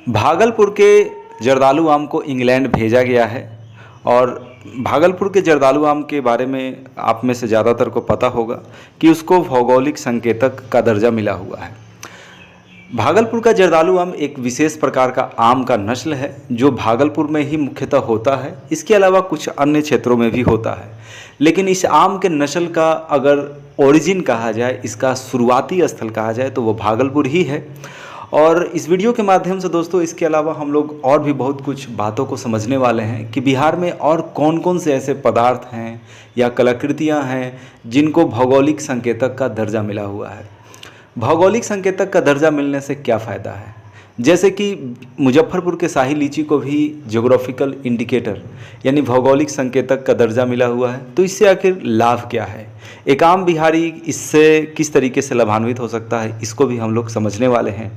भागलपुर के जर्दालू आम को इंग्लैंड भेजा गया है और भागलपुर के जर्दालू आम के बारे में आप में से ज़्यादातर को पता होगा कि उसको भौगोलिक संकेतक का दर्जा मिला हुआ है। भागलपुर का जर्दालू आम एक विशेष प्रकार का आम का नस्ल है जो भागलपुर में ही मुख्यतः होता है। इसके अलावा कुछ अन्य क्षेत्रों में भी होता है, लेकिन इस आम के नस्ल का अगर ओरिजिन कहा जाए, इसका शुरुआती स्थल कहा जाए तो वो भागलपुर ही है। और इस वीडियो के माध्यम से दोस्तों इसके अलावा हम लोग और भी बहुत कुछ बातों को समझने वाले हैं कि बिहार में और कौन कौन से ऐसे पदार्थ हैं या कलाकृतियां हैं जिनको भौगोलिक संकेतक का दर्जा मिला हुआ है। भौगोलिक संकेतक का दर्जा मिलने से क्या फ़ायदा है, जैसे कि मुजफ्फरपुर के शाही लीची को भी ज्योग्राफिकल इंडिकेटर यानी भौगोलिक संकेतक का दर्जा मिला हुआ है, तो इससे आखिर लाभ क्या है, एक आम बिहारी इससे किस तरीके से लाभान्वित हो सकता है, इसको भी हम लोग समझने वाले हैं।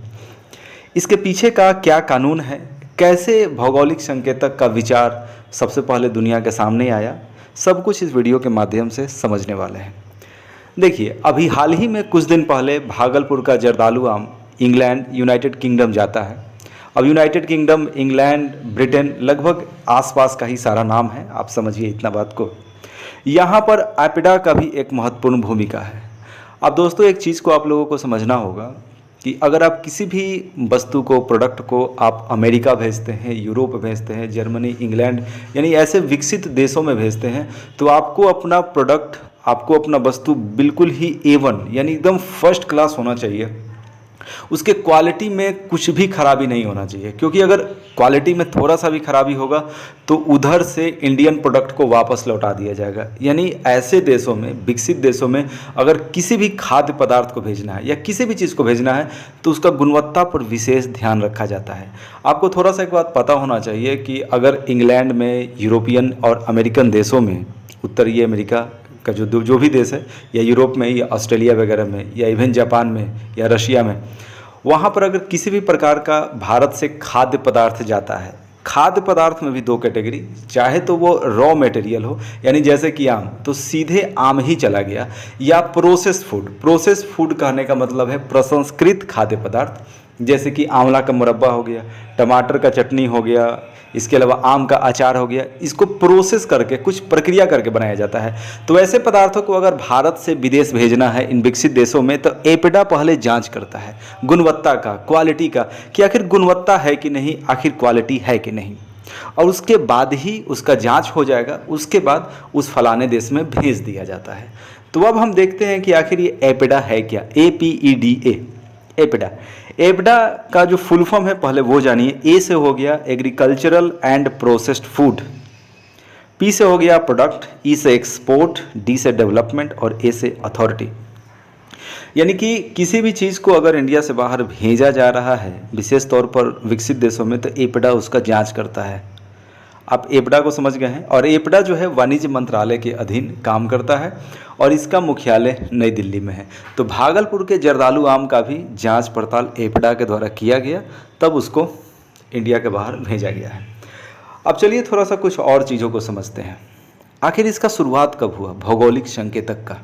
इसके पीछे का क्या कानून है, कैसे भौगोलिक संकेतक का विचार सबसे पहले दुनिया के सामने आया, सब कुछ इस वीडियो के माध्यम से समझने वाले हैं। देखिए, अभी हाल ही में कुछ दिन पहले भागलपुर का जर्दालू आम इंग्लैंड, यूनाइटेड किंगडम जाता है। अब यूनाइटेड किंगडम, इंग्लैंड, ब्रिटेन लगभग आसपास का ही सारा नाम है, आप समझिए इतना बात को। यहाँ पर एपिडा का भी एक महत्वपूर्ण भूमिका है। अब दोस्तों एक चीज़ को आप लोगों को समझना होगा कि अगर आप किसी भी वस्तु को, प्रोडक्ट को आप अमेरिका भेजते हैं, यूरोप भेजते हैं, जर्मनी, इंग्लैंड यानी ऐसे विकसित देशों में भेजते हैं, तो आपको अपना प्रोडक्ट, आपको अपना वस्तु बिल्कुल ही A1 यानी एकदम फर्स्ट क्लास होना चाहिए। उसके क्वालिटी में कुछ भी खराबी नहीं होना चाहिए, क्योंकि अगर क्वालिटी में थोड़ा सा भी खराबी होगा तो उधर से इंडियन प्रोडक्ट को वापस लौटा दिया जाएगा। यानी ऐसे देशों में, विकसित देशों में अगर किसी भी खाद्य पदार्थ को भेजना है या किसी भी चीज़ को भेजना है तो उसका गुणवत्ता पर विशेष ध्यान रखा जाता है। आपको थोड़ा सा एक बात पता होना चाहिए कि अगर इंग्लैंड में, यूरोपियन और अमेरिकन देशों में, उत्तरी अमेरिका का जो भी देश है, या यूरोप में या ऑस्ट्रेलिया वगैरह में या इवन जापान में या रशिया में, वहाँ पर अगर किसी भी प्रकार का भारत से खाद्य पदार्थ जाता है, खाद्य पदार्थ में भी दो कैटेगरी, चाहे तो वो रॉ मटेरियल हो यानी जैसे कि आम, तो सीधे आम ही चला गया, या प्रोसेस्ड फूड। प्रोसेस्ड फूड कहने का मतलब है प्रसंस्कृत खाद्य पदार्थ, जैसे कि आंवला का मुरब्बा हो गया, टमाटर का चटनी हो गया, इसके अलावा आम का अचार हो गया। इसको प्रोसेस करके, कुछ प्रक्रिया करके बनाया जाता है। तो ऐसे पदार्थों को अगर भारत से विदेश भेजना है इन विकसित देशों में, तो एपिडा पहले जांच करता है गुणवत्ता का, क्वालिटी का, कि आखिर गुणवत्ता है कि नहीं, आखिर क्वालिटी है कि नहीं, और उसके बाद ही उसका जांच हो जाएगा। उसके बाद उस फलाने देश में भेज दिया जाता है। तो अब हम देखते हैं कि आखिर ये एपिडा है क्या, APEDA, एपिडा। एपिडा का जो फुल फॉर्म है पहले वो जानिए। ए से हो गया agricultural and processed food, P से हो गया प्रोडक्ट, ई से एक्सपोर्ट, डी से डेवलपमेंट और ए से अथॉरिटी। यानी कि किसी भी चीज़ को अगर इंडिया से बाहर भेजा जा रहा है, विशेष तौर पर विकसित देशों में, तो एपिडा उसका जांच करता है। आप एपिडा को समझ गए हैं। और एपिडा जो है वाणिज्य मंत्रालय के अधीन काम करता है और इसका मुख्यालय नई दिल्ली में है। तो भागलपुर के जर्दालू आम का भी जांच पड़ताल एपिडा के द्वारा किया गया, तब उसको इंडिया के बाहर भेजा गया है। अब चलिए थोड़ा सा कुछ और चीज़ों को समझते हैं। आखिर इसका शुरुआत कब हुआ भौगोलिक संकेतक का?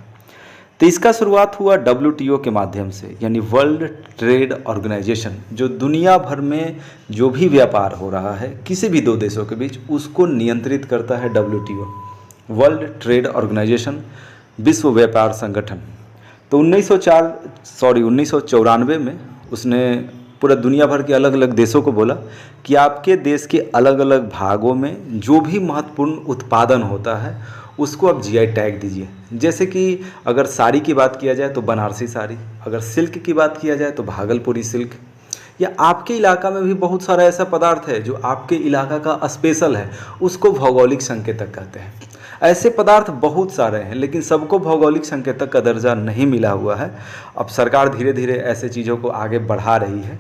तो इसका शुरुआत हुआ WTO के माध्यम से, यानी वर्ल्ड ट्रेड ऑर्गेनाइजेशन, जो दुनिया भर में जो भी व्यापार हो रहा है किसी भी दो देशों के बीच, उसको नियंत्रित करता है WTO, वर्ल्ड ट्रेड ऑर्गेनाइजेशन, विश्व व्यापार संगठन। तो 1994 में उसने पूरा दुनिया भर के अलग अलग देशों को बोला कि आपके देश के अलग अलग भागों में जो भी महत्वपूर्ण उत्पादन होता है उसको आप GI टैग दीजिए। जैसे कि अगर साड़ी की बात किया जाए तो बनारसी साड़ी, अगर सिल्क की बात किया जाए तो भागलपुरी सिल्क, या आपके इलाका में भी बहुत सारा ऐसा पदार्थ है जो आपके इलाका का स्पेशल है, उसको भौगोलिक संकेतक कहते हैं। ऐसे पदार्थ बहुत सारे हैं, लेकिन सबको भौगोलिक संकेतक का दर्जा नहीं मिला हुआ है। अब सरकार धीरे धीरे ऐसे चीज़ों को आगे बढ़ा रही है।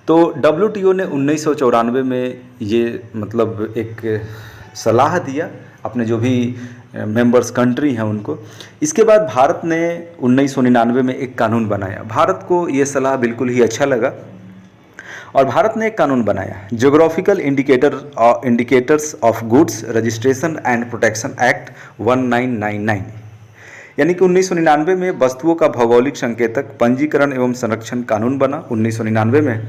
तो WTO ने 1994 में ये मतलब एक सलाह दिया अपने जो भी मेंबर्स कंट्री हैं उनको। इसके बाद भारत ने 1999 में एक कानून बनाया। भारत को ये सलाह बिल्कुल ही अच्छा लगा और भारत ने एक कानून बनाया, geographical indicators of goods registration and protection act 1999। यानी कि 1999 में वस्तुओं का भौगोलिक संकेतक पंजीकरण एवं संरक्षण कानून बना 1999 में।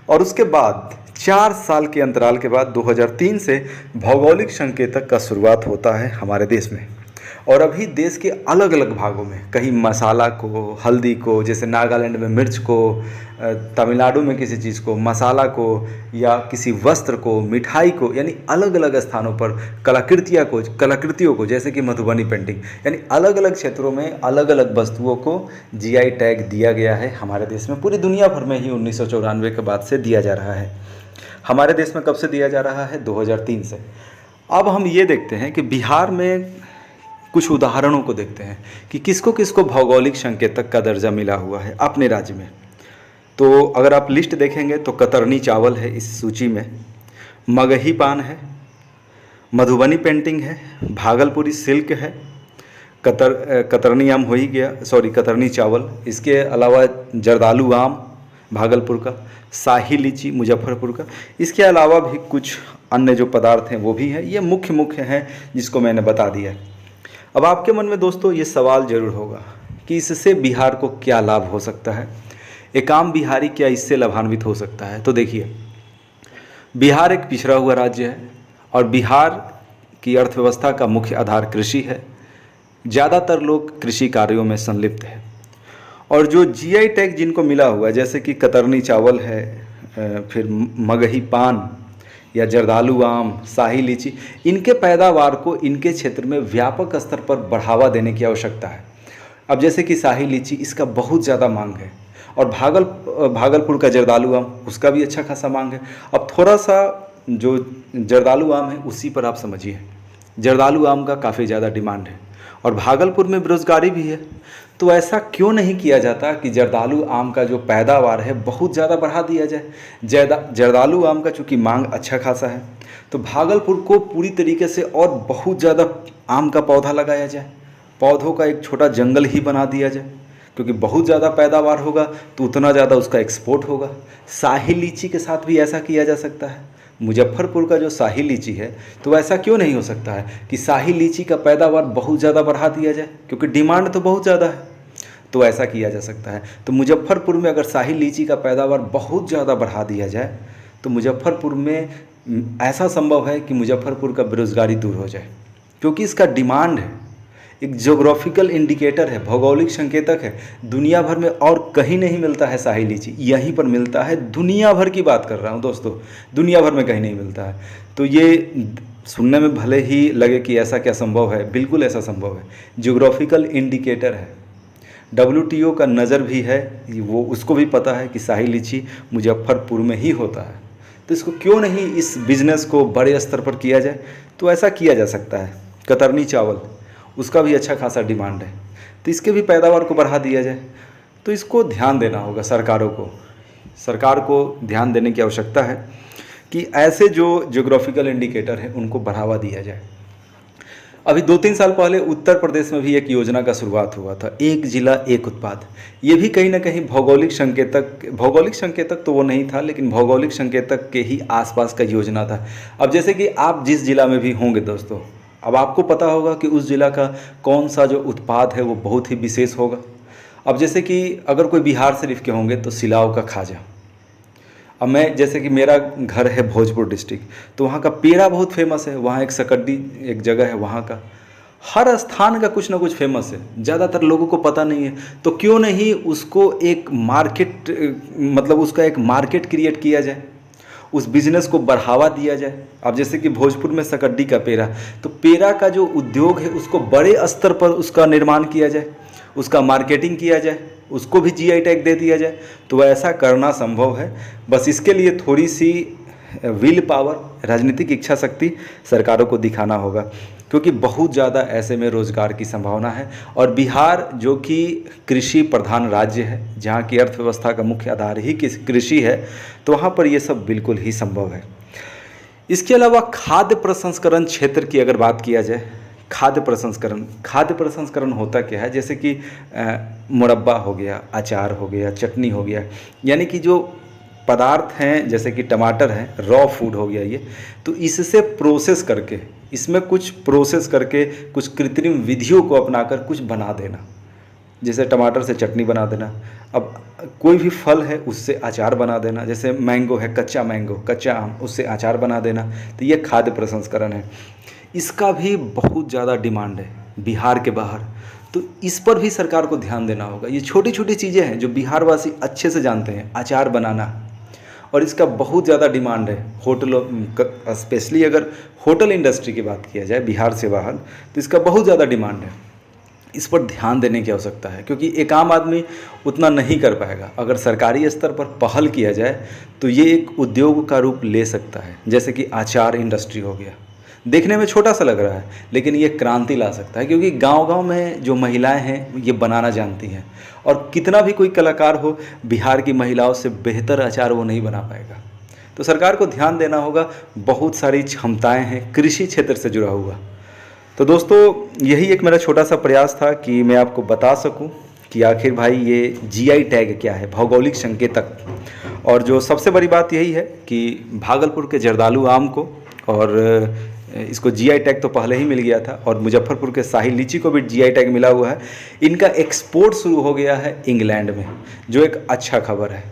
और उसके बाद 4 साल के अंतराल के बाद 2003 से भौगोलिक संकेतक का शुरुआत होता है हमारे देश में। और अभी देश के अलग अलग भागों में कहीं मसाला को, हल्दी को, जैसे नागालैंड में मिर्च को, तमिलनाडु में किसी चीज़ को, मसाला को, या किसी वस्त्र को, मिठाई को, यानी अलग अलग स्थानों पर कलाकृतियों को जैसे कि मधुबनी पेंटिंग, यानी अलग अलग क्षेत्रों में अलग अलग वस्तुओं को जीआई टैग दिया गया है हमारे देश में। पूरी दुनिया भर में ही 1994 के बाद से दिया जा रहा है। हमारे देश में कब से दिया जा रहा है? 2003 से। अब हम ये देखते हैं कि बिहार में कुछ उदाहरणों को देखते हैं कि किसको किसको भौगोलिक संकेतक का दर्जा मिला हुआ है अपने राज्य में। तो अगर आप लिस्ट देखेंगे तो कतरनी चावल है इस सूची में, मगही पान है, मधुबनी पेंटिंग है, भागलपुरी सिल्क है, कतरनी आम हो ही गया, कतरनी चावल। इसके अलावा जर्दालू आम भागलपुर का, शाही लीची मुजफ्फरपुर का। इसके अलावा भी कुछ अन्य जो पदार्थ हैं वो भी हैं। ये मुख्य हैं जिसको मैंने बता दिया है। अब आपके मन में दोस्तों ये सवाल जरूर होगा कि इससे बिहार को क्या लाभ हो सकता है, एक आम बिहारी क्या इससे लाभान्वित हो सकता है। तो देखिए, बिहार एक पिछड़ा हुआ राज्य है और बिहार की अर्थव्यवस्था का मुख्य आधार कृषि है। ज़्यादातर लोग कृषि कार्यों में संलिप्त हैं। और जो जीआई टैग जिनको मिला हुआ है, जैसे कि कतरनी चावल है, फिर मगही पान या जर्दालू आम, शाही लीची, इनके पैदावार को इनके क्षेत्र में व्यापक स्तर पर बढ़ावा देने की आवश्यकता है। अब जैसे कि शाही लीची, इसका बहुत ज़्यादा मांग है, और भागलपुर का जर्दालू आम, उसका भी अच्छा खासा मांग है। अब थोड़ा सा जो जर्दालू आम है उसी पर आप समझिए, जर्दालू आम का काफ़ी ज़्यादा डिमांड है और भागलपुर में बेरोजगारी भी है। तो ऐसा क्यों नहीं किया जाता कि जर्दालू आम का जो पैदावार है बहुत ज़्यादा बढ़ा दिया जाए। जर्दालू आम का चूँकि मांग अच्छा खासा है, तो भागलपुर को पूरी तरीके से और बहुत ज़्यादा आम का पौधा लगाया जाए, पौधों का एक छोटा जंगल ही बना दिया जाए, क्योंकि बहुत ज़्यादा पैदावार होगा तो उतना ज़्यादा उसका एक्सपोर्ट होगा। शाही लीची के साथ भी ऐसा किया जा सकता है। मुजफ्फरपुर का जो शाही लीची है, तो ऐसा क्यों नहीं हो सकता है कि शाही लीची का पैदावार बहुत ज़्यादा बढ़ा दिया जाए, क्योंकि डिमांड तो बहुत ज़्यादा है, तो ऐसा किया जा सकता है। तो मुजफ्फरपुर में अगर शाही लीची का पैदावार बहुत ज़्यादा बढ़ा दिया जाए तो मुजफ्फरपुर में ऐसा संभव है कि मुजफ्फरपुर का बेरोजगारी दूर हो जाए, क्योंकि इसका डिमांड है। एक ज्योग्राफिकल इंडिकेटर है, भौगोलिक संकेतक है। दुनिया भर में और कहीं नहीं मिलता है शाही लीची, यहीं पर मिलता है। दुनिया भर की बात कर रहा हूँ दोस्तों, दुनिया भर में कहीं नहीं मिलता है। तो ये सुनने में भले ही लगे कि ऐसा क्या संभव है, बिल्कुल ऐसा संभव है। ज्योग्राफिकल इंडिकेटर है, WTO का नज़र भी है, वो उसको भी पता है कि शाही लीची मुजफ्फरपुर में ही होता है। तो इसको क्यों नहीं इस बिज़नेस को बड़े स्तर पर किया जाए। तो ऐसा किया जा सकता है। कतरनी चावल, उसका भी अच्छा खासा डिमांड है, तो इसके भी पैदावार को बढ़ा दिया जाए। तो इसको ध्यान देना होगा सरकार को ध्यान देने की आवश्यकता है कि ऐसे जो ज्योग्राफिकल इंडिकेटर है उनको बढ़ावा दिया जाए। अभी 2-3 साल पहले उत्तर प्रदेश में भी एक योजना का शुरुआत हुआ था, एक जिला एक उत्पाद। ये भी कहीं ना कहीं भौगोलिक संकेतक तो वो नहीं था, लेकिन भौगोलिक संकेतक के ही आसपास का योजना था। अब जैसे कि आप जिस जिला में भी होंगे दोस्तों, अब आपको पता होगा कि उस जिला का कौन सा जो उत्पाद है वो बहुत ही विशेष होगा। अब जैसे कि अगर कोई बिहार शरीफ के होंगे तो सिलाव का खाजा। अब मैं, जैसे कि मेरा घर है भोजपुर डिस्ट्रिक्ट, तो वहाँ का पेड़ा बहुत फेमस है। वहाँ एक सकड्डी एक जगह है, वहाँ का हर स्थान का कुछ ना कुछ फेमस है, ज़्यादातर लोगों को पता नहीं है। तो क्यों नहीं उसको एक मार्केट, मतलब उसका एक मार्केट क्रिएट किया जाए, उस बिज़नेस को बढ़ावा दिया जाए। अब जैसे कि भोजपुर में सकड्डी का पेड़ा, तो पेड़ा का जो उद्योग है उसको बड़े स्तर पर उसका निर्माण किया जाए, उसका मार्केटिंग किया जाए, उसको भी जीआई टैग दे दिया जाए। तो ऐसा करना संभव है, बस इसके लिए थोड़ी सी विल पावर, राजनीतिक इच्छा शक्ति सरकारों को दिखाना होगा, क्योंकि बहुत ज़्यादा ऐसे में रोज़गार की संभावना है। और बिहार जो कि कृषि प्रधान राज्य है, जहाँ की अर्थव्यवस्था का मुख्य आधार ही कृषि है, तो वहाँ पर ये सब बिल्कुल ही संभव है। इसके अलावा खाद्य प्रसंस्करण क्षेत्र की अगर बात किया जाए, खाद्य प्रसंस्करण होता क्या है, जैसे कि मुरब्बा हो गया, अचार हो गया, चटनी हो गया, यानी कि जो पदार्थ हैं जैसे कि टमाटर हैं, रॉ फूड हो गया ये, तो इससे प्रोसेस करके, इसमें कुछ प्रोसेस करके, कुछ कृत्रिम विधियों को अपनाकर कुछ बना देना, जैसे टमाटर से चटनी बना देना। अब कोई भी फल है उससे अचार बना देना, जैसे मैंगो है, कच्चा मैंगो, कच्चा आम, उससे अचार बना देना। तो ये खाद्य प्रसंस्करण है। इसका भी बहुत ज़्यादा डिमांड है बिहार के बाहर, तो इस पर भी सरकार को ध्यान देना होगा। ये छोटी छोटी चीज़ें हैं जो बिहार वासी अच्छे से जानते हैं, अचार बनाना, और इसका बहुत ज़्यादा डिमांड है होटलों, स्पेशली अगर होटल इंडस्ट्री की बात किया जाए बिहार से बाहर, तो इसका बहुत ज़्यादा डिमांड है। इस पर ध्यान देने की आवश्यकता है, क्योंकि एक आम आदमी उतना नहीं कर पाएगा। अगर सरकारी स्तर पर पहल किया जाए तो ये एक उद्योग का रूप ले सकता है। जैसे कि अचार इंडस्ट्री हो गया, देखने में छोटा सा लग रहा है लेकिन ये क्रांति ला सकता है, क्योंकि गांव-गांव में जो महिलाएं हैं ये बनाना जानती हैं, और कितना भी कोई कलाकार हो, बिहार की महिलाओं से बेहतर अचार वो नहीं बना पाएगा। तो सरकार को ध्यान देना होगा। बहुत सारी क्षमताएं हैं कृषि क्षेत्र से जुड़ा हुआ। तो दोस्तों, यही एक मेरा छोटा सा प्रयास था कि मैं आपको बता सकूं कि आखिर भाई ये जीआई टैग क्या है, भौगोलिक संकेतक। और जो सबसे बड़ी बात यही है कि भागलपुर के जर्दालू आम को, और इसको जीआई टैग तो पहले ही मिल गया था, और मुजफ्फरपुर के शाही लीची को भी जीआई टैग मिला हुआ है। इनका एक्सपोर्ट शुरू हो गया है इंग्लैंड में, जो एक अच्छा खबर है।